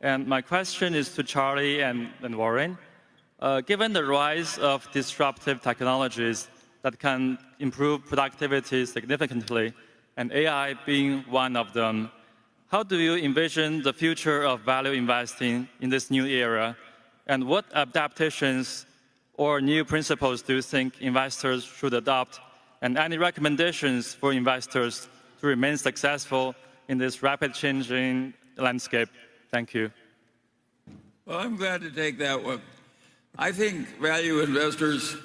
And my question is to Charlie and Warren. Given the rise of disruptive technologies that can improve productivity significantly, and AI being one of them, how do you envision the future of value investing in this new era? And what adaptations or new principles do you think investors should adopt? And any recommendations for investors to remain successful in this rapid changing landscape? Thank you. Well, I'm glad to take that one. I think value investors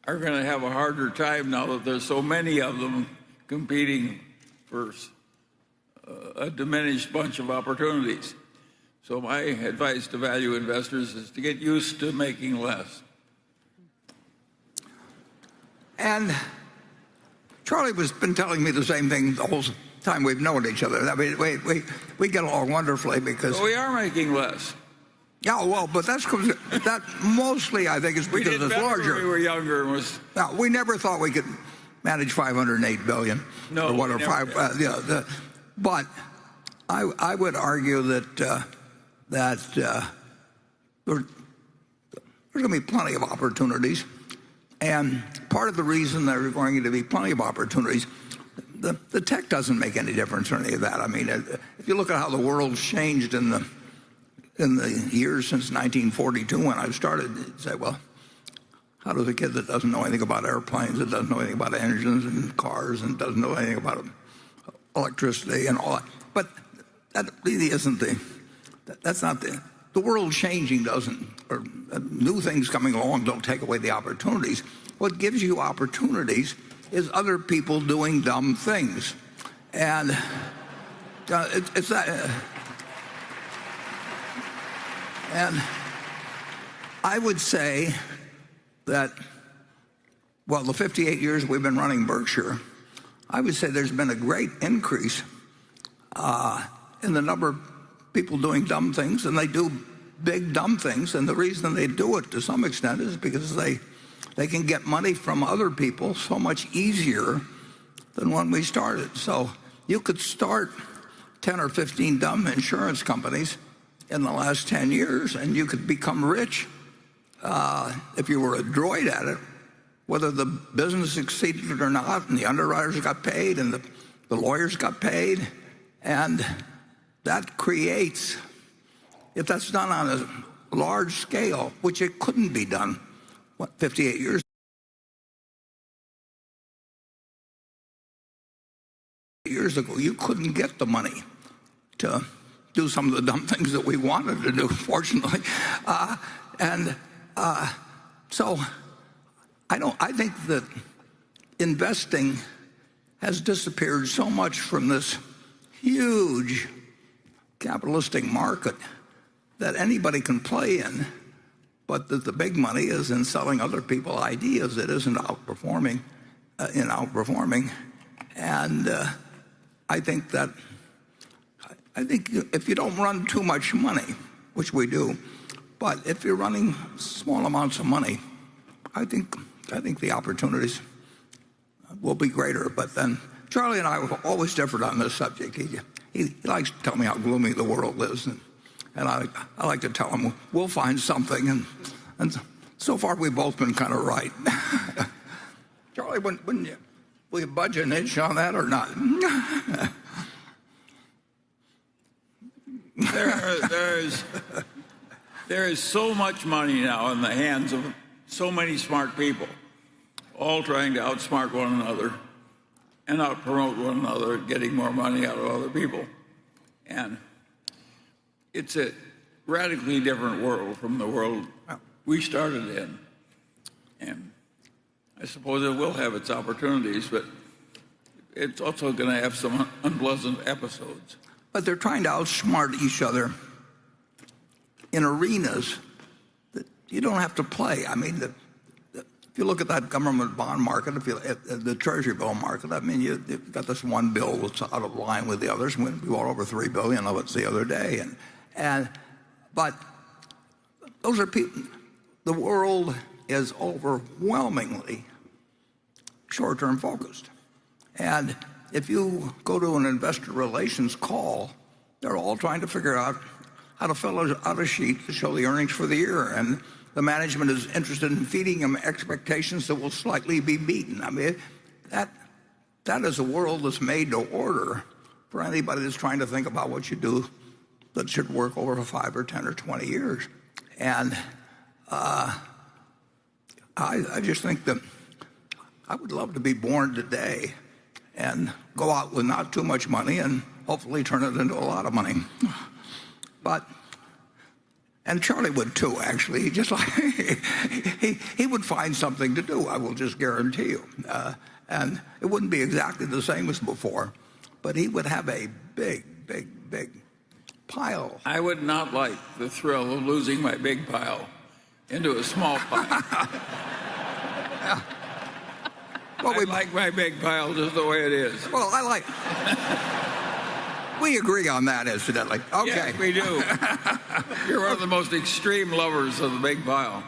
are going to have a harder time now that there's so many of them competing for a diminished bunch of opportunities. So my advice to value investors is to get used to making less. And Charlie has been telling me the same thing the whole time we've known each other. I mean, we get along wonderfully because... Well, we are making less. Yeah, well, but that mostly, I think, is because it's larger. When we were younger. No, we never thought we could manage $508 billion. No, or whatever. But I would argue that there's going to be plenty of opportunities. And part of the reason there are going to be plenty of opportunities, the tech doesn't make any difference or any of that. I mean, if you look at how the world's changed in the years since 1942 when I started, you'd say, well, how does a kid that doesn't know anything about airplanes, that doesn't know anything about engines and cars, and doesn't know anything about electricity and all that? But that really isn't that's not the world changing doesn't, or new things coming along don't take away the opportunities. What gives you opportunities is other people doing dumb things. And it's that. And I would say that, well, the 58 years we've been running Berkshire, I would say there's been a great increase in the number of people doing dumb things, and they do big dumb things. And the reason they do it to some extent is because they can get money from other people so much easier than when we started. So you could start 10 or 15 dumb insurance companies in the last 10 years, and you could become rich if you were adroit at it, whether the business succeeded or not, and the underwriters got paid, and the lawyers got paid. And that creates, if that's done on a large scale, which it couldn't be done, 58 years ago, you couldn't get the money to do some of the dumb things that we wanted to do, fortunately. So I think that investing has disappeared so much from this huge capitalistic market that anybody can play in, but that the big money is in selling other people ideas. It isn't outperforming. And I think if you don't run too much money, which we do, but if you're running small amounts of money, I think the opportunities will be greater. But then Charlie and I have always differed on this subject. He likes to tell me how gloomy the world is, and I like to tell him we'll find something. And so far we've both been kind of right. Charlie, wouldn't you? Will you budge an inch on that or not? There is so much money now in the hands of so many smart people, all trying to outsmart one another and outpromote one another, getting more money out of other people. And it's a radically different world from the world we started in. And I suppose it will have its opportunities, but it's also going to have some unpleasant episodes. But they're trying to outsmart each other in arenas that you don't have to play. I mean, if you look at that government bond market, at the Treasury bill market, I mean, you've got this one bill that's out of line with the others. We bought over $3 billion of it the other day, but those are people. The world is overwhelmingly short-term focused, and if you go to an investor relations call, they're all trying to figure out how to fill out a sheet to show the earnings for the year, and the management is interested in feeding them expectations that will slightly be beaten. I mean, that is a world that's made to order for anybody that's trying to think about what you do that should work over 5 or 10 or 20 years. And I just think that I would love to be born today and go out with not too much money and hopefully turn it into a lot of money. And Charlie would too, actually. He just like he would find something to do, I will just guarantee you. And it wouldn't be exactly the same as before, but he would have a big pile. I would not like the thrill of losing my big pile into a small pile. Well, I like my big pile just the way it is. Well, we agree on that, incidentally. Okay. Yes, we do. You're one of the most extreme lovers of the big pile.